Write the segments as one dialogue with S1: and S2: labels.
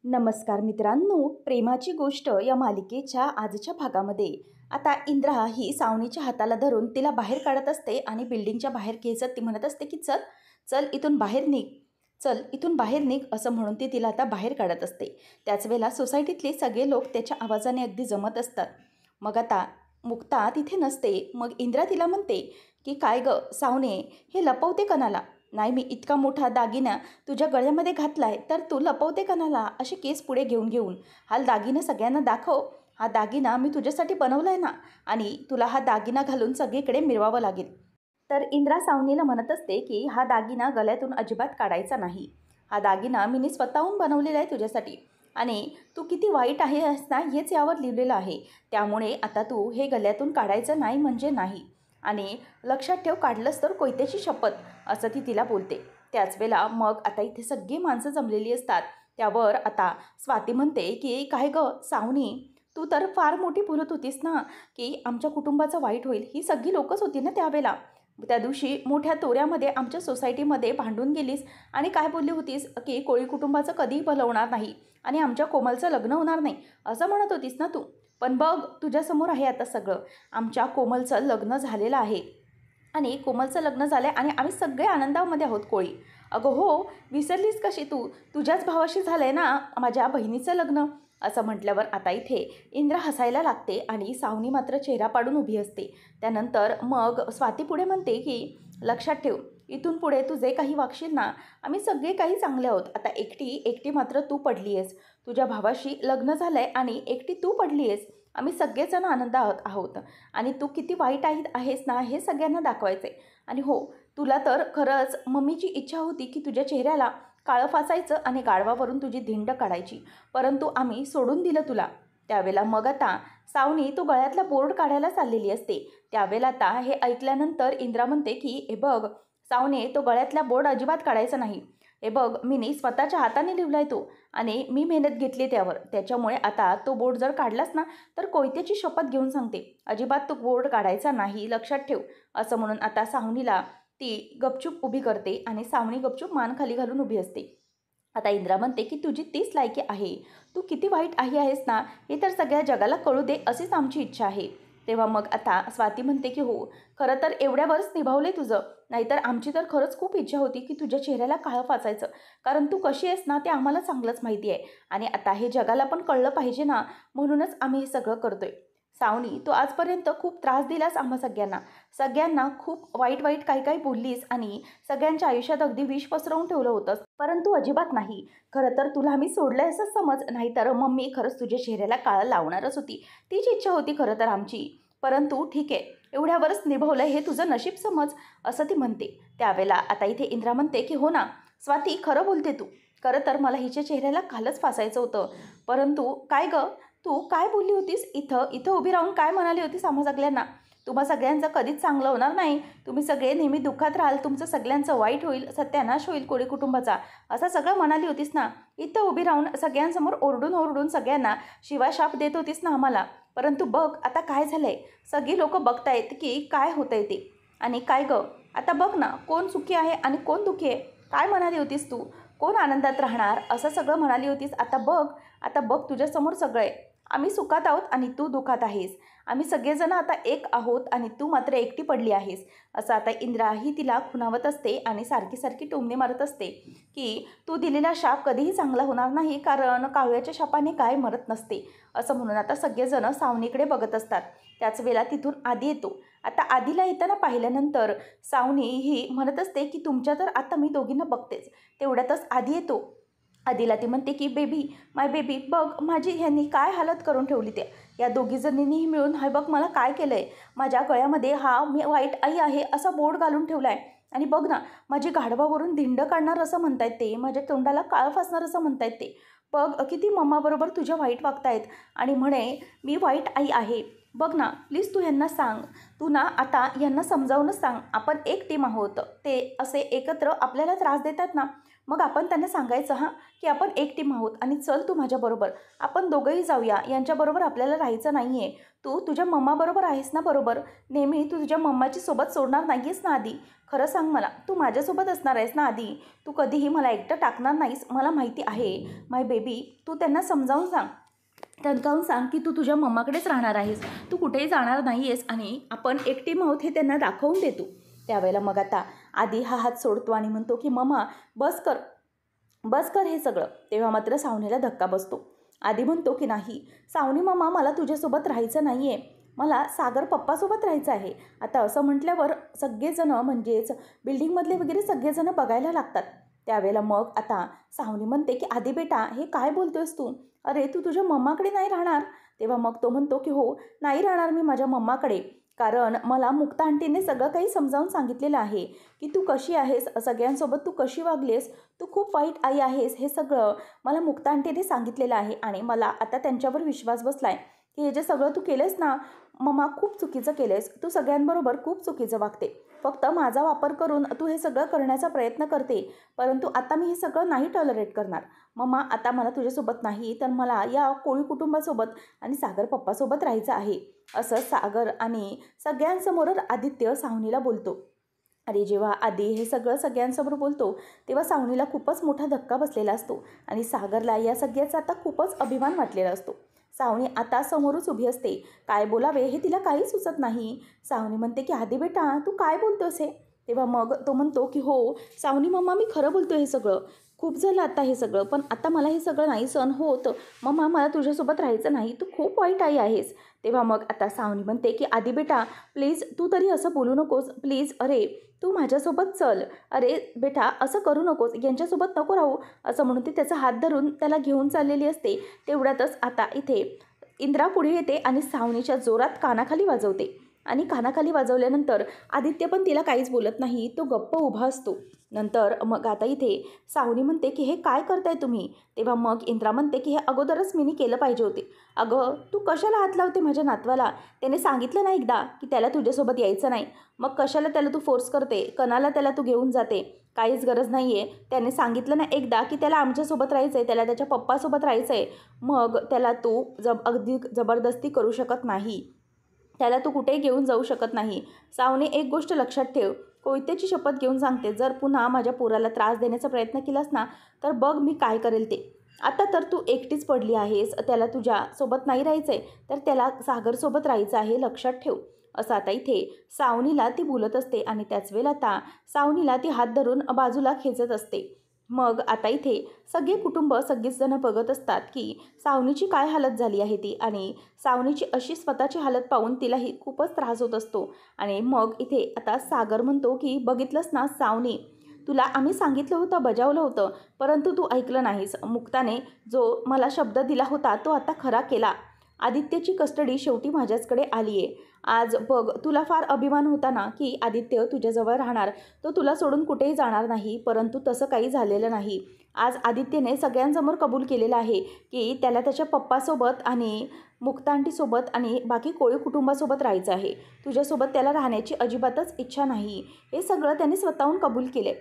S1: नमस्कार मित्रांनो, प्रेमाची गोष्ट या मालिकेच्या आजच्या भागामध्ये आता इंद्रा ही सावनीच्या हाताला धरून तिला बाहेर काढत असते आणि बिल्डिंगच्या बाहेर खेचत ती म्हणत असते की चल चल इथून बाहेर निघ, चल इथून बाहेर निघ असं म्हणून ती तिला आता बाहेर काढत असते. त्याच वेळेला सोसायटीतले सगळे लोक त्याच्या आवाजाने अगदी जमत असतात. मग आता मुक्ता तिथे नसते. मग इंद्रा तिला म्हणते की काय ग सावने, हे लपवते कणाला? नाही, मी इतका मोठा दागिना तुझ्या गळ्यामध्ये घातलाय तर तू लपवते कणाला? असे केस पुढे घेऊन घेऊन हा दागिना सगळ्यांना दाखव. हा दागिना मी तुझ्यासाठी बनवलाय ना, आणि तुला हा दागिना घालून सगळीकडे मिरवावं लागेल. तर इंद्रा सावनीला म्हणत असते की हा दागिना गळ्यातून अजिबात काढायचा नाही. हा दागिना मी स्वतःहून बनवलेला आहे तुझ्यासाठी, आणि तू किती वाईट आहेस ना हेच यावर लिहिलेलं आहे. त्यामुळे आता तू हे गळ्यातून काढायचं नाही म्हणजे नाही, आणि लक्षात ठेव, काढलंस तर कोयत्याची शपथ, असं ती तिला बोलते. त्याच वेळेला मग आता इथे सगळी माणसं जमलेली असतात. त्यावर आता स्वाती म्हणते की काय ग सावनी, तू तर फार मोठी बोलत होतीस ना की आमच्या कुटुंबाचं वाईट होईल. ही सगळी लोकच होती ना त्यावेळेला. त्या दिवशी मोठ्या तोऱ्यामध्ये आमच्या सोसायटीमध्ये भांडून गेलीस आणि काय बोलली होतीस की कोळी कुटुंबाचं कधीही भलं होणार नाही आणि आमच्या कोमलचं लग्न होणार नाही असं म्हणत होतीस ना तू. पण बघ तुझ्यासमोर आहे आता सगळं. आमच्या कोमलचं लग्न झालेलं आहे, आणि कोमलचं लग्न झालं आहे आणि आम्ही सगळे आनंदामध्ये आहोत कोळी. अगं हो, विसरलीस कशी तू? तुझ्याच भावाशी झालं आहे ना माझ्या बहिणीचं लग्न. असं म्हटल्यावर आता इथे इंद्रा हसायला लागते आणि सावनी मात्र चेहरा पाडून उभी असते. त्यानंतर मग स्वाती पुढे म्हणते की लक्षात ठेव, इथून पुढे तू जे काही वागशील ना, आम्ही सगळे काही चांगले आहोत. आता एकटी एकटी मात्र तू पडली आहेस. तुझ्या भावाशी लग्न झालं आहे आणि एकटी तू पडली आहेस. आम्ही सगळेजण आनंदात आहोत, आणि तू किती वाईट आहेस ना हे सगळ्यांना दाखवायचं आहे. आणि हो, तुला तर खरंच मम्मीची इच्छा होती की तुझ्या चेहऱ्याला काळं फासायचं आणि गाढवावरून तुझी धिंड काढायची, परंतु आम्ही सोडून दिलं तुला. त्यावेळेला मग आता सावनी तो गळ्यातला बोर्ड काढायला चाललेली असते. त्यावेळेला आता हे ऐकल्यानंतर इंद्रा म्हणते की हे बघ सावने, तो गळ्यातला बोर्ड अजिबात काढायचा नाही. हे बघ, मी स्वतःच्या हाताने लिहिलाय तो, आणि मी मेहनत घेतली त्यावर. त्याच्यामुळे आता तो बोर्ड जर काढलास ना तर कोयत्याची शपथ घेऊन सांगते, अजिबात तो बोर्ड काढायचा नाही, लक्षात ठेव. असं म्हणून आता सावनीला ती गपचूप उभी करते आणि सावनी गपचूप मान खाली घालून उभी असते. आता इंद्रा म्हणते की तुझी तीच लायकी आहे. तू किती वाईट आहेस ना हे तर सगळ्या जगाला कळू दे, अशीच आमची इच्छा आहे. तेव्हा मग आता स्वाती म्हणते की हो, खरं तर एवढ्यावरच निभावले तुझं, नाहीतर आमची तर खरंच खूप इच्छा होती की तुझ्या चेहऱ्याला काळं फासायचं, कारण तू कशी आहेस ना ते आम्हाला चांगलंच माहिती आहे, आणि आता हे जगाला पण कळलं पाहिजे ना, म्हणूनच आम्ही हे सगळं करतोय. सावनी, तू आजपर्यंत खूप त्रास दिलास आम्हा सगळ्यांना. सगळ्यांना खूप वाईट वाईट काही काही बोललीस आणि सगळ्यांच्या आयुष्यात अगदी विष पसरवून ठेवलं होतंस, परंतु अजिबात नाही. खरं तर तुला आम्ही सोडलं असं समज, नाहीतर मम्मी खरंच तुझ्या चेहऱ्याला काळं लावणारच होती. तीच इच्छा होती खरं तर आमची, परंतु ठीक आहे, एवढ्यावरच निभवलं हे तुझं नशीब समज, असं ती म्हणते. त्यावेळेला आता इथे इंद्रा म्हणते की हो ना स्वाती, खरं बोलते तू. खरं तर मला हिच्या चेहऱ्याला कालच फासायचं होतं, परंतु काय गं, तू काय बोलली होतीस? इथं इथं उभी राहून काय म्हणाली होतीस आम्हा सगळ्यांना? तुम्हा सगळ्यांचं कधीच चांगलं होणार नाही, तुम्ही सगळे नेहमी दुःखात राहाल, तुमचं सगळ्यांचं वाईट होईल, सत्यानाश होईल कोळी कुटुंबाचा, असं सगळं म्हणाली होतीस ना. इथं उभी राहून सगळ्यांसमोर ओरडून ओरडून सगळ्यांना शिवाशाप देत होतीस ना आम्हाला. परंतु बघ आता काय झालंय, सगळी लोक बघतायत की काय होतंय ते. आणि काय गं, आता बघ ना कोण सुखी आहे आणि कोण दुःखी आहे. काय म्हणाली होतीस तू? कोण आनंदात राहणार असं सगळं म्हणाली होतीस. आता बघ तुझ्यासमोर सगळं आहे. आम्ही सुखात आहोत आणि तू दुःखात आहेस. आम्ही सगळेजण आता एक आहोत आणि तू मात्र एकटी पडली आहेस. असं आता इंद्रा ही तिला खुणावत असते आणि सारखी सारखी टोमणे मारत असते की तू दिलेला शाप कधीही चांगला होणार नाही, कारण कावळ्याच्या शापाने काय मरत नसते. असं म्हणून आता सगळेजण सावनीकडे बघत असतात. त्याच वेळेला तिथून आदी येतो. आता आधीला येताना पाहिल्यानंतर सावनी ही म्हणत असते की तुमच्या तर आता मी दोघींना बघतेच. तेवढ्यातच आधी येतो. आधीला ती म्हणते की बेबी, माय बेबी, बघ माझी ह्यांनी काय हालत करून ठेवली. ते या दोघीजणींनी मिळून हाय बघ मला काय केलं आहे. माझ्या गळ्यामध्ये हा मी वाईट आई आहे असा बोर्ड घालून ठेवला आहे, आणि बघ ना माझी गाढवावरून धिंड काढणार असं म्हणतायत ते, माझ्या तोंडाला काळं फासणार असं म्हणतायत ते. बघ किती मम्माबरोबर तुझ्या वाईट वागतायत, आणि म्हणे मी वाईट आई आहे. बघ ना प्लीज तू ह्यांना सांग, तू ना आता यांना समजावूनच सांग, आपण एक टीम आहोत. ते असे एकत्र आपल्याला त्रास देतात ना, मग आपण त्यांना सांगायचं हां की आपण एक टीम आहोत आणि चल तू माझ्याबरोबर, आपण दोघंही जाऊया, यांच्याबरोबर आपल्याला राहायचं नाही आहे. तू तुझ्या मम्माबरोबर आहेस ना बरोबर, नेहमी तू तुझ्या मम्माची सोबत सोडणार नाही आहेस ना आधी, खरं सांग मला, तू माझ्यासोबत असणार आहेस ना आधी, तू कधीही मला एकटं टाकणार नाहीस, मला माहिती आहे माय बेबी. तू त्यांना समजावून सांग, धमकावून सांग की तू तुझ्या मम्माकडेच राहणार आहेस, तू कुठेही जाणार नाही आहेस आणि आपण एक टीम आहोत हे त्यांना दाखवून देतो. त्यावेळेला मग आता आधी हा हात सोडतो आणि म्हणतो की मम्मा बस कर, बस कर हे सगळं. तेव्हा मात्र सावनीला धक्का बसतो. आधी म्हणतो की नाही सावनी मम्मा, मला तुझ्यासोबत राहायचं नाही आहे, मला सागर पप्पासोबत राहायचं आहे. आता असं म्हटल्यावर सगळेजणं म्हणजेच बिल्डिंगमधले वगैरे सगळेजणं बघायला लागतात. त्यावेळेला मग आता सावनी म्हणते की आधी बेटा हे काय बोलतोयस तू, अरे तू तुझ्या मम्माकडे नाही राहणार. तेव्हा मग तो म्हणतो की हो नाही राहणार मी माझ्या मम्माकडे, कारण मला मुक्ता आंटीने सगळं काही समजावून सांगितलेलं आहे की तू कशी आहेस, सगळ्यांसोबत तू कशी वागलीस, तू खूप वाईट आई आहेस, हे सगळं मला मुक्ता आंटीने सांगितलेलं आहे. आणि मला आता त्यांच्यावर विश्वास बसलाय की हे जे सगळं तू केलंस ना मम्मा, खूप चुकीचं केलंस, तू सगळ्यांबरोबर खूप चुकीचं वागते, फक्त माझा वापर करून तू हे सगळं करण्याचा प्रयत्न करते, परंतु आता मी हे सगळं नाही टॉलरेट करणार. मम्मा आता मला तुझ्यासोबत नाही तर मला या कोळी कुटुंबासोबत आणि सागर पप्पासोबत राहायचं आहे, असं सागर आणि सगळ्यांसमोर आदित्य सावनीला बोलतो. आणि जेव्हा आधी हे सगळं सगळ्यांसमोर बोलतो तेव्हा सावनीला खूपच मोठा धक्का बसलेला असतो आणि सागरला या सगळ्याचा आता खूपच अभिमान वाटलेला असतो. सावनी आता समोरच उभी असते, काय बोलावे हे तिला काही सुचत नाही. सावनी म्हणते की आधी बेटा तू काय बोलतोस हे. तेव्हा मग तो म्हणतो की हो सावनी मम्मा, मी खरं बोलतो, हे सगळं खूप झालं आता हे सगळं, पण आता मला हे सगळं नाही सहन होत मम्मा, मला तुझ्यासोबत राहायचं नाही, तू खूप वाईट आई आहेस. तेव्हा मग आता सावनी म्हणते की आधी बेटा प्लीज तू तरी असं बोलू नकोस, प्लीज, अरे तू माझ्यासोबत चल, अरे बेटा असं करू नकोस, यांच्यासोबत नको राहू, असं म्हणून ती त्याचा हात धरून त्याला घेऊन चाललेली असते. तेवढ्यातच आता इथे इंद्रा पुढे येते आणि सावनीच्या जोरात कानाखाली वाजवते आणि कानाखाली वाजवल्यानंतर आदित्य पण तिला काहीच बोलत नाही, तो गप्प उभा असतो. नंतर मग आता इथे सावनी म्हणते की हे काय करताय तुम्ही. तेव्हा मग इंद्रा म्हणते की हे अगोदरच मीनी केलं पाहिजे होते. अगं तू कशाला हात लावते माझ्या नातवाला, त्याने सांगितलं ना एकदा की त्याला तुझ्यासोबत यायचं नाही, मग कशाला त्याला तू फोर्स करते, कणाला त्याला तू घेऊन जाते, काहीच गरज नाही आहे. त्याने सांगितलं ना एकदा की त्याला आमच्यासोबत राहायचं आहे, त्याला त्याच्या पप्पासोबत राहायचं आहे, मग त्याला तू अगदी जबरदस्ती करू शकत नाही, त्याला तू कुठेही घेऊन जाऊ शकत नाही. सावनी एक गोष्ट लक्षात ठेव, कोयत्याची शपथ घेऊन सांगते, जर पुन्हा माझ्या पोराला त्रास देण्याचा प्रयत्न केलास ना तर बघ मी काय करेल ते. आता तर तू एकटीच पडली आहेस, त्याला तुझ्यासोबत नाही राहायचं आहे तर त्याला सागरसोबत राहायचं आहे, लक्षात ठेव, असं आता इथे सावनीला ती बोलत असते. आणि त्याच वेळेला आता सावनीला ती हात धरून बाजूला खेचत असते. मग आता इथे सगळे कुटुंब सगळीच जणं बघत असतात की सावनीची काय हालत झाली आहे ती, आणि सावनीची अशी स्वतःची हालत पाहून तिलाही खूपच त्रास होत असतो. आणि मग इथे आता सागर म्हणतो की बघितलंस ना सावनी, तुला आम्ही सांगितलं होतं, बजावलं होतं, परंतु तू ऐकलं नाहीस. मुक्ताने जो मला शब्द दिला होता तो आता खरा केला. आदित्यची कस्टडी शेवटी माझ्याचकडे आली आहे. आज बघ तुला फार अभिमान होता ना की आदित्य तुझ्याजवळ राहणार, तो तुला सोडून कुठेही जाणार नाही, परंतु तसं काही झालेलं नाही. आज आदित्यने सगळ्यांसमोर कबूल केलेलं आहे की त्याला त्याच्या पप्पासोबत आणि मुक्ता आंटीसोबत आणि बाकी कोळी कुटुंबासोबत राहायचं आहे, तुझ्यासोबत त्याला राहण्याची अजिबातच इच्छा नाही, हे सगळं त्याने स्वतःहून कबूल केले.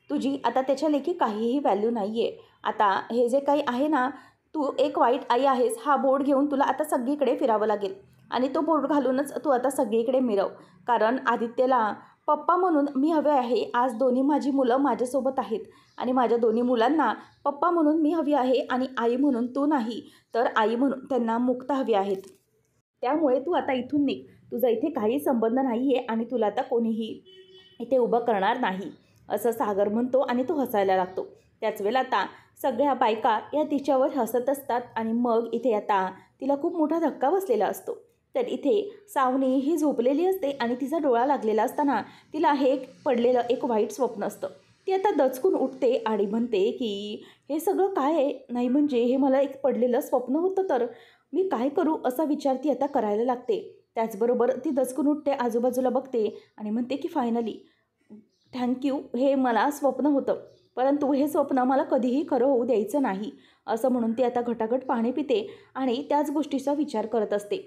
S1: तुझी आता त्याच्या लेखी काहीही व्हॅल्यू नाही आहे. आता हे जे काही आहे ना, तू एक वाईट आई आहेस, हा बोर्ड घेऊन तुला आता सगळीकडे फिरावं लागेल आणि तो बोर्ड घालूनच तू आता सगळीकडे मिरव, कारण आदित्यला पप्पा म्हणून मी हवे आहे. आज दोन्ही माझी मुलं माझ्यासोबत आहेत आणि माझ्या दोन्ही मुलांना पप्पा म्हणून मी हवी आहे आणि आई म्हणून तू नाही, तर आई म्हणून त्यांना मुक्ता हवी आहेत. त्यामुळे तू आता इथून निघ, तुझा इथे काही संबंध नाही आहे आणि तुला आता कोणीही इथे उभं करणार नाही, असं सागर म्हणतो आणि तो हसायला लागतो. त्याच वेळेला आता सगळ्या बायका या तिच्यावर हसत असतात आणि मग इथे आता तिला खूप मोठा धक्का बसलेला असतो. तर इथे सावनी ही झोपलेली असते आणि तिचा डोळा लागलेला असताना तिला हे पडलेलं एक वाईट स्वप्न असतं. ती आता दचकून उठते आणि म्हणते की हे सगळं काय आहे, नाही म्हणजे हे मला एक पडलेलं स्वप्न होतं, तर मी काय करू असा विचार ती आता करायला लागते. त्याचबरोबर ती दचकून उठते, आजूबाजूला बघते आणि म्हणते की फायनली थँक्यू, हे मला स्वप्न होतं, परंतु हे स्वप्न मला कधीही खरं होऊ द्यायचं नाही, असं म्हणून ती आता घटाघट पाणी पिते आणि त्याच गोष्टीचा विचार करत असते.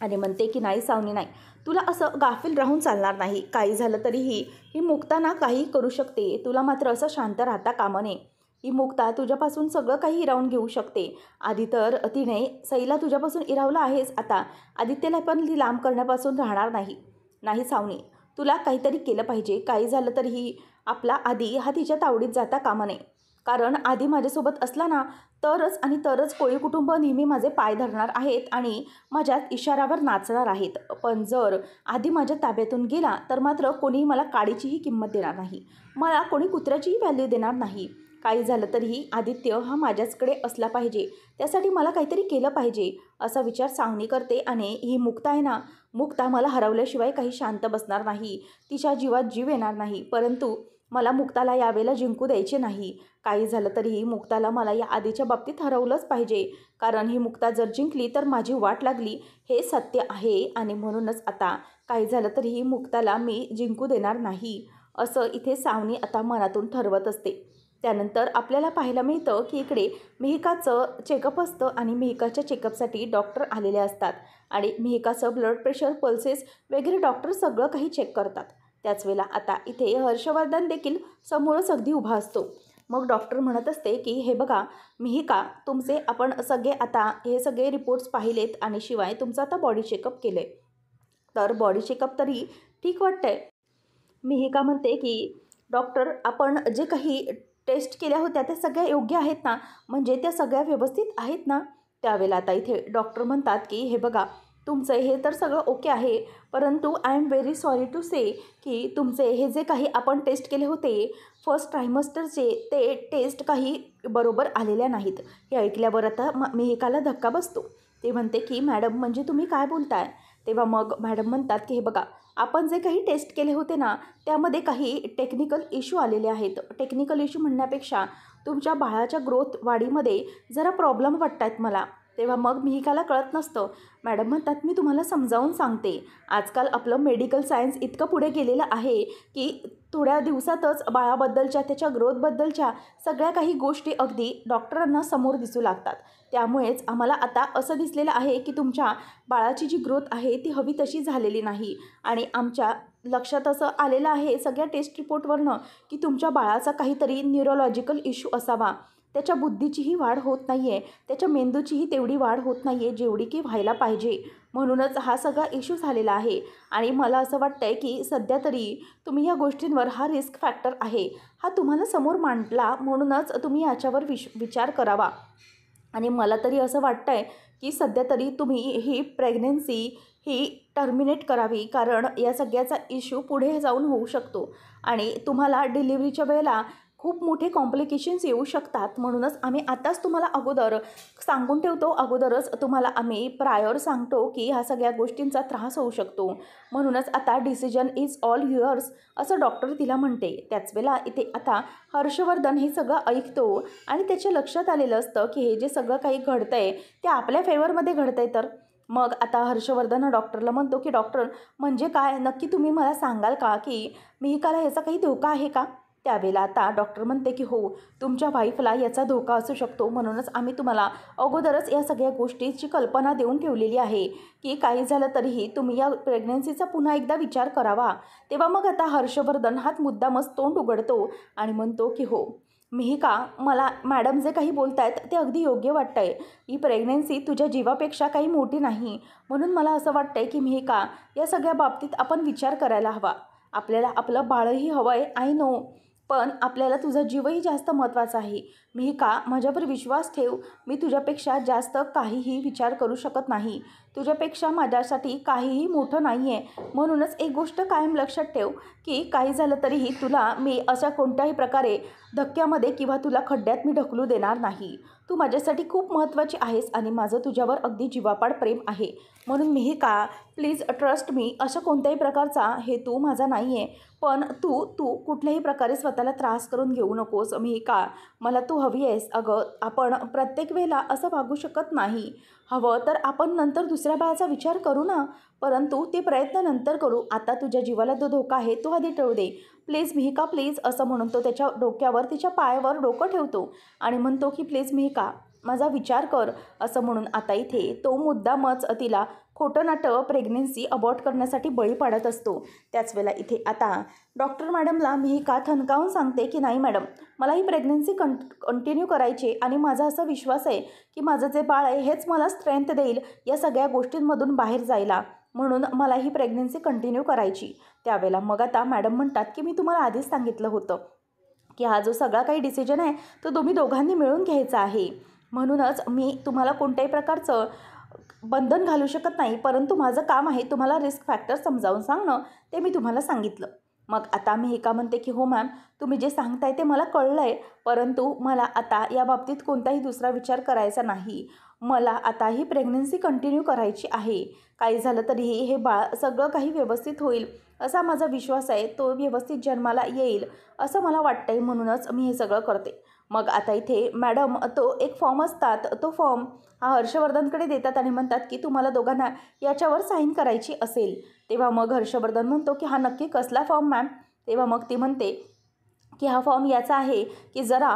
S1: आणि म्हणते की नाही सावनी नाही, तुला असं गाफील राहून चालणार नाही. काही झालं तरीही ही मुक्ता ना काही करू शकते. तुला मात्र असं शांत राहता कामा नये. ही मुक्ता तुझ्यापासून सगळं काही हिरावून घेऊ शकते. आधी तर तिने सईला तुझ्यापासून हिरावलं आहेच, आता आदित्यला पण ती लांब करण्यापासून राहणार नाही. नाही सावनी, तुला काहीतरी केलं पाहिजे. काही झालं तरीही आपला आदी हा तिच्या तावडीत जाता कामा नये. कारण आधी माझ्यासोबत असला ना तरच आणि तरच कोळी कुटुंब नेहमी माझे पाय धरणार आहेत आणि माझ्यात इशाऱ्यावर नाचणार आहेत. पण जर आधी माझ्या ताब्यातून गेला तर मात्र कोणी मला काडीचीही किंमत देणार नाही. मला कोणी कुत्र्याचीही व्हॅल्यू देणार नाही. काही झालं तरीही आदित्य हा माझ्याचकडे असला पाहिजे. त्यासाठी मला काहीतरी केलं पाहिजे असा विचार सावनी करते. आणि ही मुक्ता आहे ना, मुक्ता मला हरवल्याशिवाय काही शांत बसणार नाही. तिच्या जीवात जीव येणार नाही. परंतु मला मुक्ताला यावेळेला जिंकू द्यायचे नाही. काही झालं तरीही मुक्ताला मला या आधीच्या बाबतीत हरवलंच पाहिजे. कारण ही मुक्ता जर जिंकली तर माझी वाट लागली हे सत्य आहे. आणि म्हणूनच आता काही झालं तरीही मुक्ताला मी जिंकू देणार नाही असं इथे सावनी आता मनातून ठरवत असते. त्यानंतर आपल्याला पाहायला मिळतं की इकडे मिहिकाचं चेकअप असतं आणि मिहिकाच्या चेकअपसाठी डॉक्टर आलेले असतात. आणि मिहिकाचं ब्लड प्रेशर, पल्सेस वगैरे डॉक्टर सगळं काही चेक करतात. त्याच वेळेला आता इथे हर्षवर्धन देखील समोरच अगदी उभा असतो. मग डॉक्टर म्हणत असते की हे बघा मिहिका, तुमचे आपण सगळे आता हे सगळे रिपोर्ट्स पाहिलेत आणि शिवाय तुमचं आता बॉडी चेकअप केलं आहे. तर बॉडी चेकअप तरी ठीक वाटतंय. मिहिका म्हणते की डॉक्टर, आपण जे काही टेस्ट केल्या होत्या त्या सगळ्या योग्य आहेत ना, म्हणजे त्या सगळ्या व्यवस्थित आहेत ना. त्यावेळेला आता इथे डॉक्टर म्हणतात की हे बघा तुमचं हे तर सगळं ओके आहे, परंतु I am very sorry to say की तुमचे हे जे काही आपण टेस्ट केले होते फर्स्ट ट्रायमस्टरचे ते टेस्ट काही बरोबर आलेल्या नाहीत. हे ऐकल्यावर आता मिहिकाला धक्का बसतो. ते म्हणते की मॅडम म्हणजे तुम्ही काय बोलताय. तेव्हा मग मॅडम म्हणतात की हे बघा आपण जे काही टेस्ट केले होते ना त्यामध्ये काही टेक्निकल इश्यू आलेले आहेत. टेक्निकल इश्यू म्हणण्यापेक्षा तुमच्या बाळाच्या ग्रोथ वाढीमध्ये जरा प्रॉब्लेम वाटत आहेत मला. तेव्हा मग मिहिकाला कळत नसतं. मॅडम म्हणतात मी तुम्हाला समजावून सांगते, आजकाल आपलं मेडिकल सायन्स इतकं पुढे गेलेलं आहे की थोड्या दिवसातच बाळाबद्दलच्या त्याच्या ग्रोथबद्दलच्या सगळ्या काही गोष्टी अगदी डॉक्टरांना समोर दिसू लागतात. त्यामुळेच आम्हाला आता असं दिसलेलं आहे की तुमच्या बाळाची जी ग्रोथ आहे ती हवी तशी झालेली नाही. आणि आमच्या लक्षात असं आलेलं आहे सगळ्या टेस्ट रिपोर्टवरनं की तुमच्या बाळाचा काहीतरी न्यूरोलॉजिकल इश्यू असावा. त्याच्या बुद्धीचीही वाढ होत नाही आहे, त्याच्या मेंदूचीही तेवढी वाढ होत नाही आहे जेवढी की व्हायला पाहिजे. म्हणूनच हा सगळा इश्यू झालेला आहे. आणि मला असं वाटतं आहे की सध्या तरी तुम्ही या गोष्टींवर हा रिस्क फॅक्टर आहे हा तुम्हाला समोर मांडला, म्हणूनच तुम्ही याच्यावर विचार करावा. आणि मला तरी असं वाटतं आहे की सध्या तरी तुम्ही ही प्रेग्नन्सी ही टर्मिनेट करावी. कारण या सगळ्याचा इश्यू पुढे जाऊन होऊ शकतो आणि तुम्हाला डिलिव्हरीच्या वेळेला खूप मोठे कॉम्प्लिकेशन्स येऊ शकतात. म्हणूनच आम्ही आताच तुम्हाला अगोदर सांगून ठेवतो, अगोदरच तुम्हाला आम्ही प्रायर सांगतो की ह्या सगळ्या गोष्टींचा त्रास होऊ शकतो. म्हणूनच आता डिसिजन इज ऑल युअर्स असं डॉक्टर तिला म्हणते. त्याच वेळेला इथे आता हर्षवर्धन हे सगळं ऐकतो आणि त्याच्या लक्षात आलेलं असतं की हे जे सगळं काही घडतं आहे ते आपल्या फेवरमध्ये घडतं आहे. तर मग आता हर्षवर्धन डॉक्टरला म्हणतो की डॉक्टर म्हणजे काय नक्की तुम्ही मला सांगाल का की मिहिकाला याचा काही धोका आहे का. त्यावेळेला आता डॉक्टर म्हणते की हो, तुमच्या वाईफला याचा धोका असू शकतो. म्हणूनच आम्ही तुम्हाला अगोदरच या सगळ्या गोष्टीची कल्पना देऊन ठेवलेली आहे की काही झालं तरीही तुम्ही या प्रेग्नन्सीचा पुन्हा एकदा विचार करावा. तेव्हा मग आता हर्षवर्धन हात मुद्दामच तोंड उघडतो आणि म्हणतो की हो मिहिका, मला मॅडम जे काही बोलत आहेत ते अगदी योग्य वाटतं आहे. ही प्रेग्नन्सी तुझ्या जीवापेक्षा काही मोठी नाही. म्हणून मला असं वाटतं आहे की मिहिका, या सगळ्या बाबतीत आपण विचार करायला हवा. आपल्याला आपलं बाळही हवं आहे, आय नो, पण आपल्याला तुझा जीवही जास्त महत्त्वाचा आहे. मिहिका, माझ्यावर विश्वास ठेव. मी तुझ्यापेक्षा जास्त काहीही विचार करू शकत नाही. तुझ्यापेक्षा माझ्यासाठी काहीही मोठं नाही आहे. म्हणूनच एक गोष्ट कायम लक्षात ठेव की काही झालं तरीही तुला मी अशा कोणत्याही प्रकारे धक्क्यामध्ये किंवा तुला खड्ड्यात मी ढकलू देणार नाही. तू माझ्यासाठी खूप महत्त्वाची आहेस आणि माझं तुझ्यावर अगदी जीवापाड प्रेम आहे. म्हणून मिहिका, प्लीज ट्रस्ट मी. अशा कोणत्याही प्रकारचा हेतू माझा नाही आहे. पण तू तू कुठल्याही प्रकारे स्वतःला त्रास करून घेऊ नकोस मिहिका. मला तू हवी आहेस. अगं, आपण प्रत्येक वेळेला असं वागू शकत नाही. हवं तर आपण नंतर दुसऱ्या बाळाचा विचार करू ना, परंतु ते प्रयत्न नंतर करू. आता तुझ्या जीवाला जो धोका आहे तो आधी टळू दे. प्लीज मिहिका, प्लीज असं म्हणून तो त्याच्या डोक्यावर तिच्या पायावर डोकं ठेवतो आणि म्हणतो की प्लीज मिहिका, माझा विचार कर असं म्हणून आता इथे तो मुद्दामच तिला खोटं नाटं प्रेग्नेन्सी अबॉर्ट करण्यासाठी बळी पाडत असतो. त्याच वेळेला इथे आता डॉक्टर मॅडमला मिहिका थणकावून सांगते की नाही मॅडम, मला ही प्रेग्नेन्सी कंटिन्यू करायची आणि माझा असा विश्वास आहे की माझं जे बाळ आहे हेच मला स्ट्रेंथ देईल या सगळ्या गोष्टींमधून बाहेर जायला, म्हणून मला ही प्रेग्नेन्सी कंटिन्यू करायची. त्यावेळेला मग आता मॅडम म्हणतात की मी तुम्हाला आधीच सांगितलं होतं की हा जो सगळा काही डिसिजन आहे तो तुम्ही दोघांनी मिळून घ्यायचा आहे, म्हणूनच मी तुम्हाला कोणत्याही प्रकारचं बंधन घालू शकत नाही, परंतु माझं काम आहे तुम्हाला रिस्क फॅक्टर समजावून सांगणं, ते मी तुम्हाला सांगितलं. मग आता मिहिका म्हणते की हो मॅम, तुम्ही जे सांगताय ते मला कळलं आहे, परंतु मला आता या बाबतीत कोणताही दुसरा विचार करायचा नाही. मला आता ही प्रेग्नन्सी कंटिन्यू करायची आहे. काही झालं तरीही हे बाळ सगळं काही व्यवस्थित होईल असा माझा विश्वास आहे, तो व्यवस्थित जन्माला येईल असं मला वाटतंय, म्हणूनच मी हे सगळं करते. मग आता इथे मॅडम तो एक फॉर्म असतात, तो फॉर्म हा हर्षवर्धनकडे देतात आणि म्हणतात की तुम्हाला दोघांना याच्यावर साईन करायची असेल. तेव्हा मग हर्षवर्धन म्हणतो की हा नक्की कसला फॉर्म मॅम? तेव्हा मग ती म्हणते की हा फॉर्म याचा आहे की जरा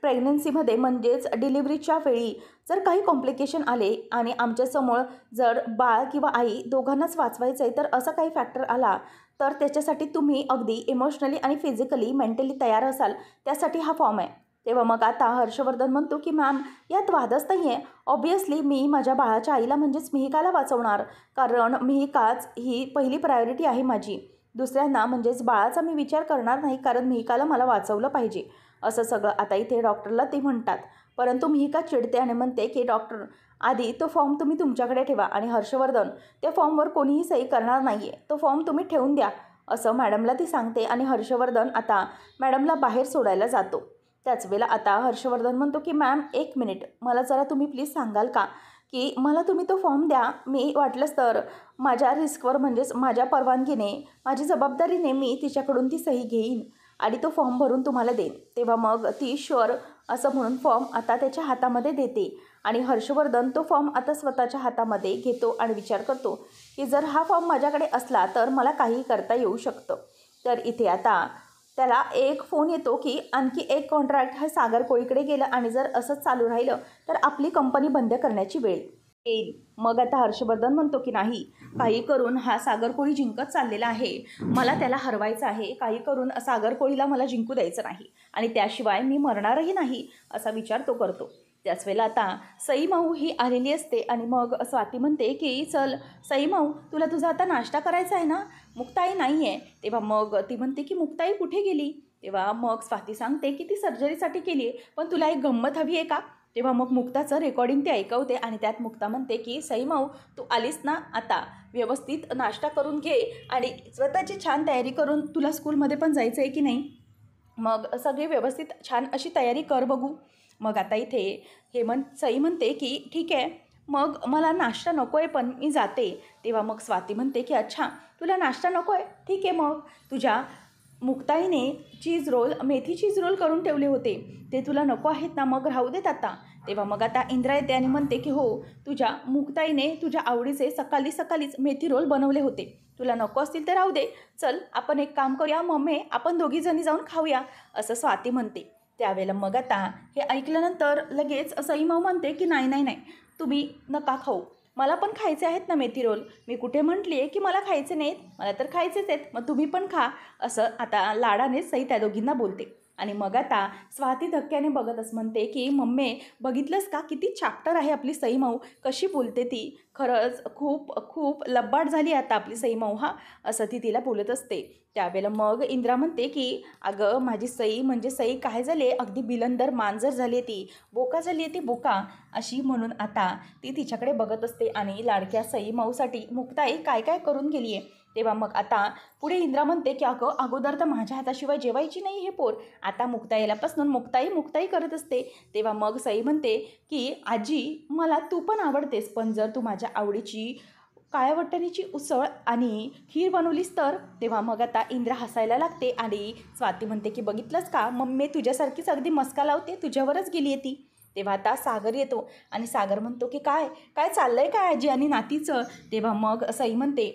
S1: प्रेग्नन्सीमध्ये म्हणजेच डिलिव्हरीच्या वेळी जर काही कॉम्प्लिकेशन आले आणि आमच्यासमोर जर बाळ किंवा आई दोघांनाच वाचवायचं आहे, तर असं काही फॅक्टर आला तर त्याच्यासाठी तुम्ही अगदी इमोशनली आणि फिजिकली मेंटली तयार असाल, त्यासाठी हा फॉर्म आहे. तेव्हा मग आता हर्षवर्धन म्हणतो की मॅम यात वादच नाही आहे. ऑब्व्हियसली मी माझ्या बाळाच्या आईला म्हणजेच मिहिकाला वाचवणार, कारण मिहिकाच ही पहिली प्रायोरिटी आहे माझी. दुसऱ्यांना म्हणजेच बाळाचा मी विचार करणार नाही, कारण मिहिकाला मला वाचवलं पाहिजे. असं सगळं आता इथे डॉक्टरला ते म्हणतात. परंतु मिहिका चिडते आणि म्हणते की डॉक्टर, आधी तो फॉर्म तुम्ही तुमच्याकडे ठेवा आणि हर्षवर्धन त्या फॉर्मवर कोणीही सही करणार नाही आहे, तो फॉर्म तुम्ही ठेवून द्या असं मॅडमला ती सांगते. आणि हर्षवर्धन आता मॅडमला बाहेर सोडायला जातो. त्याच वेळेला आता हर्षवर्धन म्हणतो की मॅम एक मिनिट, मला जरा तुम्ही प्लीज सांगाल का की मला तुम्ही तो फॉर्म द्या, मी वाटलंच तर माझ्या रिस्कवर म्हणजेच माझ्या परवानगीने माझी जबाबदारीने मी तिच्याकडून ती सही घेईन आणि तो फॉर्म भरून तुम्हाला देईन. तेव्हा मग ती शुअर असं म्हणून फॉर्म आता त्याच्या हातामध्ये देते आणि हर्षवर्धन तो फॉर्म आता स्वतःच्या हातामध्ये घेतो आणि विचार करतो की जर हा फॉर्म माझ्याकडे असला तर मला काही करता येऊ शकतं. तर इथे आता त्याला एक फोन येतो की आणखी एक कॉन्ट्रॅक्ट हा सागर कोळीकडे गेलं आणि जर असंच चालू राहिलं तर आपली कंपनी बंद करण्याची वेळ येईल. मग आता हर्षवर्धन म्हणतो की नाही, काही करून हा सागर कोळी जिंकत चाललेला आहे, मला त्याला हरवायचं आहे, काही करून सागर कोळीला मला जिंकू द्यायचं नाही आणि त्याशिवाय मी मरणारही नाही असा विचार तो करतो. त्याच वेळेला आता सई माऊ ही आलेली असते आणि मग स्वाती म्हणते की चल सई माऊ, तुला तुझा आता नाश्ता करायचा आहे ना, मुक्ताई नाही आहे. तेव्हा मग ती म्हणते की मुक्ताई कुठे गेली? तेव्हा मग स्वाती सांगते की ती सर्जरीसाठी केली आहे, पण तुला एक गंमत हवी आहे का? तेव्हा मग मुक्ताचं रेकॉर्डिंग ते ऐकवते आणि त्यात मुक्ता म्हणते की सई माऊ, तू आलीस ना, आता व्यवस्थित नाश्ता करून घे आणि स्वतःची छान तयारी करून तुला स्कूलमध्ये पण जायचं आहे की नाही, मग सगळी व्यवस्थित छान अशी तयारी कर बघू. मग आता इथे सई म्हणते की ठीक आहे, मग मला नाश्ता नको आहे पण मी जाते. तेव्हा मग स्वाती म्हणते की अच्छा, तुला नाश्ता नको आहे, ठीक आहे, मग तुझ्या मुक्ताईने चीज रोल, मेथी चीज रोल करून ठेवले होते, ते तुला नको आहेत ना, मग राहू देत आता. तेव्हा मग आता इंद्रा येते आणि म्हणते की हो, तुझ्या मुक्ताईने तुझ्या आवडीचे सकाळीच मेथी रोल बनवले होते, तुला नको असतील तर राहू दे, चल आपण एक काम करूया मम्मी, आपण दोघीजणी जाऊन खाऊया असं स्वाती म्हणते. त्यावेळेला मग आता हे ऐकल्यानंतर लगेच सई माऊ म्हणते की नाही नाही नाही, तुम्ही नका खाऊ, मला पण खायचे आहेत ना मेथी रोल, मी कुठे म्हटली आहे की मला खायचे नाहीत, मला तर खायचेच आहेत, मग तुम्ही पण खा असं आता लाडाने सई त्या दोघींना बोलते. आणि मग आता स्वाती धक्क्याने बघतच म्हणते की मम्मी, बघितलंस का किती चॅप्टर आहे आपली सई माऊ, कशी बोलते ती, खरंच खूप खूप लब्बाट झाली आता आपली सई माऊ हा, असं ती तिला बोलत असते. त्यावेळेला मग इंद्रा म्हणते की अगं माझी सई म्हणजे सई काय झाले, अगदी बिलंदर मांजर झाली ती, बोका झाली आहे ती बोका अशी, म्हणून आता ती तिच्याकडे बघत असते आणि लाडक्या सई माऊसाठी मुक्ताई काय काय करून गेली आहे. तेव्हा मग आता पुढे इंद्रा म्हणते की अगं अगोदर तर माझ्या हाताशिवाय जेवायची नाही हे पोर, आता मुक्ताईलापासून मुक्ताई करत असते. तेव्हा मग सई म्हणते की आजी, मला तू पण आवडतेस, पण जर तू माझ्या आवडीची काळ्या वाटाण्याची उसळ आणि खीर बनवलीस तर. तेव्हा मग आता इंद्रा हसायला लागते आणि स्वाती म्हणते की बघितलंस का मम्मी, तुझ्यासारखीच अगदी मस्का लावते, तुझ्यावरच गेली आहे ती. तेव्हा आता सागर येतो आणि सागर म्हणतो की काय काय चाललंय काय आजी आणि नातीचं. तेव्हा मग सई म्हणते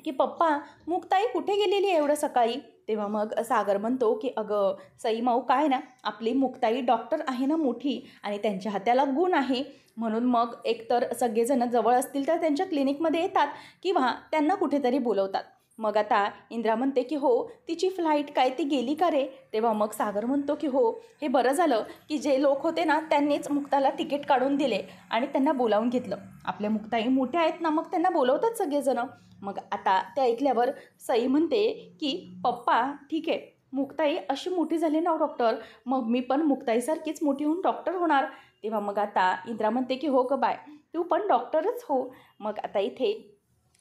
S1: की पप्पा, मुक्ताई कुठे गेलेली आहे एवढं सकाळी? तेव्हा मग सागर म्हणतो की अगं सई माऊ, काय ना, आपली मुक्ताई डॉक्टर आहे ना मोठी, आणि त्यांच्या हाताला गुण आहे, म्हणून मग एकतर सगळेजण जवळ असतील तर त्यांच्या क्लिनिकमध्ये येतात किंवा त्यांना कुठेतरी बोलवतात. मग आता इंद्रा म्हणते की हो, तिची फ्लाईट काय ती गेली का रे? तेव्हा मग सागर म्हणतो की हो, हे बरं झालं की जे लोक होते ना त्यांनीच मुक्ताला तिकीट काढून दिले आणि त्यांना बोलावून घेतलं. आपल्या मुक्ताई मोठ्या आहेत ना, मग त्यांना बोलवतात सगळेजण. मग आता ते ऐकल्यावर सई म्हणते की पप्पा ठीक आहे, मुक्ताई अशी मोठी झाली ना डॉक्टर, मग मी पण मुक्ताईसारखीच मोठी होऊन डॉक्टर होणार. तेव्हा मग आता इंद्रा म्हणते की हो ग बाय, तू पण डॉक्टरच हो. मग आता इथे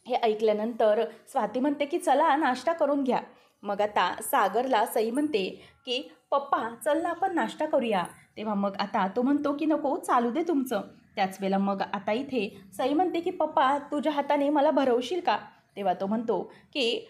S1: हे ऐकल्यानंतर स्वाती म्हणते की चला नाश्ता करून घ्या. मग आता सागरला सई म्हणते की पप्पा चल ना आपण नाश्ता करूया. तेव्हा मग आता तो म्हणतो की नको, चालू दे तुमचं. त्याच वेळेला मग आता इथे सई म्हणते की पप्पा तुझ्या हाताने मला भरवशील का? तेव्हा तो म्हणतो की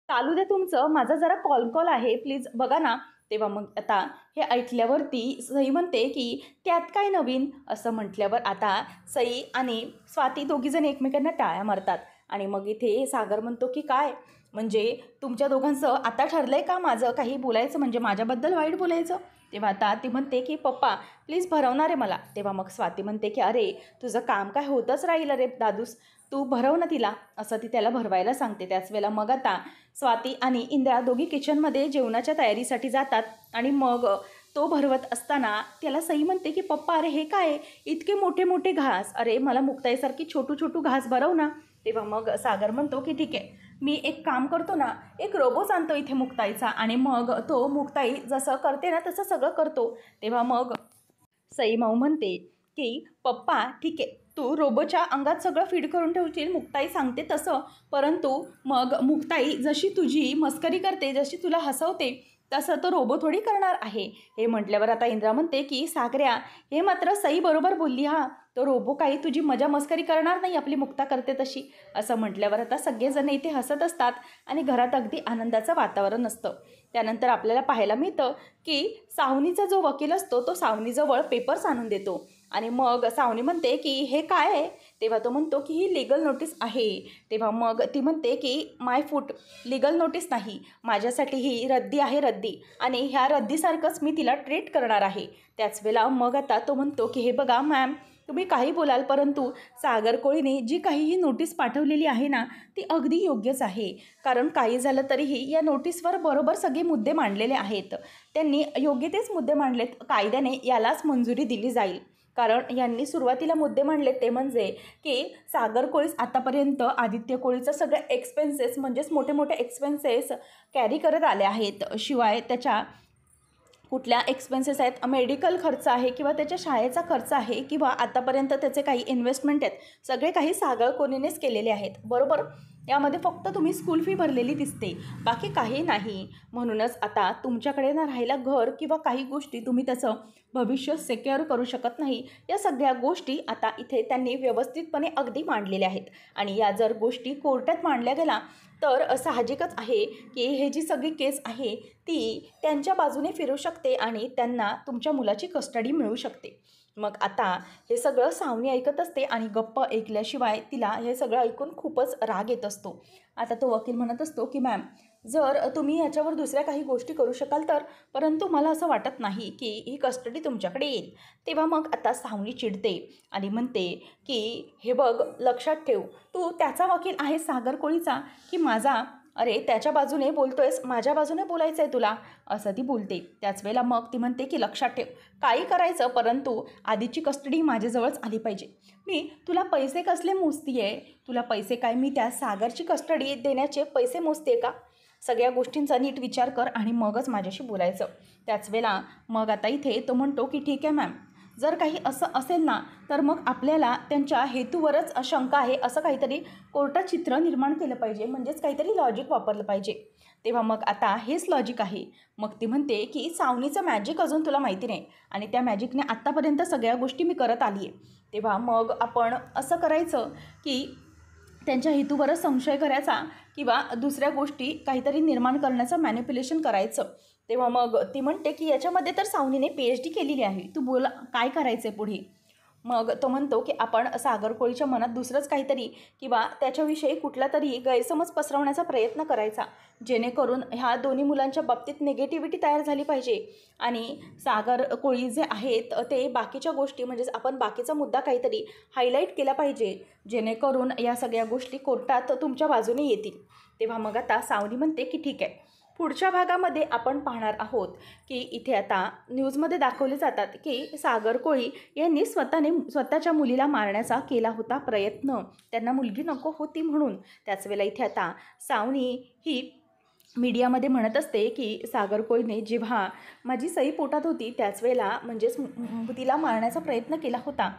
S1: चालू दे तुमचं, माझा जरा कॉल आहे, प्लीज बघा ना. तेव्हा मग आता हे ऐकल्यावरती सई म्हणते की त्यात काय नवीन, असं म्हटल्यावर आता सई आणि स्वाती दोघीजण एकमेकांना टाळ्या मारतात. आणि मग इथे सागर म्हणतो की काय म्हणजे तुमच्या दोघांचं आता ठरलं आहे का माझं काही बोलायचं, म्हणजे माझ्याबद्दल वाईट बोलायचं? तेव्हा आता ती म्हणते की पप्पा प्लीज भरवणार आहे मला. तेव्हा मग स्वाती म्हणते की अरे तुझं काम काय होतच राहील रे दादूस, तू भरव ना तिला, असं ती त्याला भरवायला सांगते. त्याच वेळेला मग आता स्वाती आणि इंद्रा दोघी किचनमध्ये जेवणाच्या तयारीसाठी जातात. आणि मग तो भरवत असताना त्याला सई म्हणते की पप्पा अरे हे काय, इतके मोठे मोठे घास, अरे मला मुक्ताईसारखी छोटू छोटू घास भरव ना. तेव्हा मग सागर म्हणतो की ठीक आहे, मी एक काम करतो ना, एक रोबोच आणतो इथे मुक्ताईचा, आणि मग तो मुक्ताई जसं करते ना तसं सगळं करतो. तेव्हा मग सई माऊ म्हणते की पप्पा ठीक आहे, तू रोबोच्या अंगात सगळं फीड करून ठेवशील, मुक्ताई सांगते तसं, परंतु मग मुक्ताई जशी तुझी मस्करी करते, जशी तुला हसवते, तसं तो रोबो थोडी करणार आहे. हे म्हटल्यावर आता इंद्रा म्हणते की सागऱ्या हे मात्र सई बरोबर बोलली हा, तो रोबो काही तुझी मजा मस्करी करणार नाही, आपली मुक्ता करते तशी. असं म्हटल्यावर आता सगळेजण इथे हसत असतात आणि घरात अगदी आनंदाचं वातावरण असतं. त्यानंतर आपल्याला पाहायला मिळतं की सावनीचा जो वकील असतो तो सावनीजवळ पेपर्स आणून देतो. आणि मग सावनी म्हणते की हे काय आहे? तेव्हा तो म्हणतो की ही लीगल नोटीस आहे. तेव्हा मग ती म्हणते की माय फूट, लीगल नोटीस नाही, माझ्यासाठी ही रद्दी आहे, रद्दी, आणि ह्या रद्दीसारखंच मी तिला ट्रीट करणार आहे. त्याच वेळेला मग आता तो म्हणतो की हे बघा मॅम, तुम्ही काही बोलाल, परंतु सागर कोळीने जी काही ही नोटीस पाठवलेली आहे ना ती अगदी योग्यच आहे. कारण काही झालं तरीही या नोटीसवर बरोबर सगळे मुद्दे मांडलेले आहेत, त्यांनी योग्य तेच मुद्दे मांडलेत, कायद्याने यालाच मंजुरी दिली जाईल. कारण यांनी सुरुवातीला मुद्दे मांडले ते म्हणजे की सागर कोळीस आतापर्यंत आदित्य कोळीचं सगळे एक्सपेन्सेस, म्हणजेच मोठे मोठे एक्सपेन्सेस कॅरी करत आले आहेत. शिवाय त्याच्या कुठल्या एक्सपेन्सेस आहेत, मेडिकल खर्च आहे किंवा त्याच्या शाळेचा खर्च आहे किंवा आतापर्यंत त्याचे काही इन्व्हेस्टमेंट आहेत, सगळे काही सागर कोळीनेच केलेले आहेत, बरोबर. यामध्ये फक्त तुम्ही स्कूल फी भरलेली दिसते, बाकी काही नाही. म्हणूनच आता तुमच्याकडे ना राहायला घर किंवा काही गोष्टी तुम्ही त्याचं भविष्य सिक्युअर करू शकत नाही. या सगळ्या गोष्टी आता इथे त्यांनी व्यवस्थितपणे अगदी मांडलेल्या आहेत. आणि या जर गोष्टी कोर्टात मांडल्या गेला तर साहजिकच आहे की हे जी सगळी केस आहे ती त्यांच्या बाजूने फिरू शकते आणि त्यांना तुमच्या मुलाची कस्टडी मिळू शकते. मग आता हे सगळं सावनी ऐकत असते आणि गप्प ऐकल्याशिवाय तिला हे सगळं ऐकून खूपच राग येत असतो. आता तो वकील म्हणत असतो की मॅम, जर तुम्ही याच्यावर दुसऱ्या काही गोष्टी करू शकाल तर, परंतु मला असं वाटत नाही की ही कस्टडी तुमच्याकडे येईल. तेव्हा मग आता सावनी चिडते आणि म्हणते की हे बघ, लक्षात ठेव, तू त्याचा वकील आहे सागर कोळीचा की माझा? अरे त्याच्या बाजूने बोलतोयस, माझ्या बाजूने बोलायचं आहे तुला, असं ती बोलते. त्याच वेळेला मग ती म्हणते की लक्षात ठेव, काही करायचं, परंतु आधीची कस्टडी माझ्याजवळच आली पाहिजे. मी तुला पैसे कसले मोजती आहे? तुला पैसे काय मी त्या सागरची कस्टडी देण्याचे पैसे मोजते का? सगळ्या गोष्टींचा नीट विचार कर आणि मगच माझ्याशी बोलायचं. त्याच वेळेला मग आता इथे तो म्हणतो की ठीक आहे मॅम, जर काही असं असेल ना तर मग आपल्याला त्यांच्या हेतूवरच शंका आहे, असं काहीतरी कोर्टात चित्र निर्माण केलं पाहिजे, म्हणजेच काहीतरी लॉजिक वापरलं पाहिजे. तेव्हा मग आता हेच लॉजिक आहे. मग ती म्हणते की सावनीचं मॅजिक अजून तुला माहिती नाही आणि त्या मॅजिकने आत्तापर्यंत सगळ्या गोष्टी मी करत आली आहे. तेव्हा मग आपण असं करायचं की त्यांच्या हेतूवरच संशय करायचा किंवा दुसऱ्या गोष्टी काहीतरी निर्माण करण्याचं मॅनिप्युलेशन करायचं. तेव्हा मग ती म्हणते की याच्यामध्ये तर सावनीने PhD केलेली आहे, तू बोला काय करायचं आहे पुढे. मग तो म्हणतो की आपण सागर कोळीच्या मनात दुसरंच काहीतरी किंवा त्याच्याविषयी कुठला तरी गैरसमज पसरवण्याचा प्रयत्न करायचा, जेणेकरून ह्या दोन्ही मुलांच्या बाबतीत निगेटिव्हिटी तयार झाली पाहिजे आणि सागर कोळी जे आहेत ते बाकीच्या गोष्टी म्हणजेच आपण बाकीचा मुद्दा काहीतरी हायलाईट केला पाहिजे, जेणेकरून या सगळ्या गोष्टी कोर्टात तुमच्या बाजूने येतील. तेव्हा मग आता सावनी म्हणते की ठीक आहे. पुढच्या भागामध्ये आपण पाहणार आहोत की इथे आता न्यूजमध्ये दाखवले जातात की सागर कोळी यांनी स्वतःच्या मुलीला मारण्याचा केला होता प्रयत्न, त्यांना मुलगी नको होती म्हणून. त्याच वेळेला इथे आता सावनी ही मीडियामध्ये म्हणत असते की सागर कोळीने जेव्हा माझी सई पोटात होती त्याच वेळेला म्हणजेच तिला मारण्याचा प्रयत्न केला होता,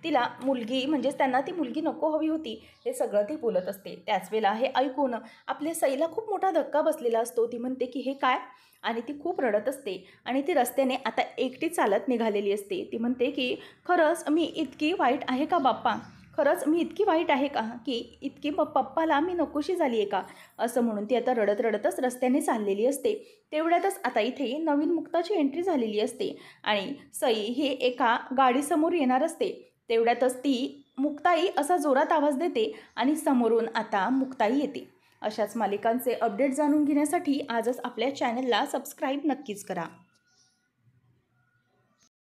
S1: तिला मुलगी म्हणजेच त्यांना ती मुलगी नको हवी होती, हे सगळं ती बोलत असते. त्याच वेळेला हे ऐकून आपल्या सईला खूप मोठा धक्का बसलेला असतो. ती म्हणते की हे काय, आणि ती खूप रडत असते आणि ती रस्त्याने आता एकटी चालत निघालेली असते. ती म्हणते की खरंच मी इतकी वाईट आहे का बाप्पा, खरंच मी इतकी वाईट आहे का की इतकी पप्पाला मी नकोशी झाली आहे का, असं म्हणून ती आता रडत रडतच रस्त्याने चाललेली असते. तेवढ्यातच आता इथे नवीन मुक्ताची एंट्री झालेली असते आणि सई ही एका गाडीसमोर येणार असते. तेवढ्यातच ती मुक्ताई असा जोरात आवाज देते आणि समोरून आता मुक्ताई येते. अशाच मालिकांचे अपडेट जाणून घेण्यासाठी आजच आपल्या चॅनलला सबस्क्राईब नक्कीच करा.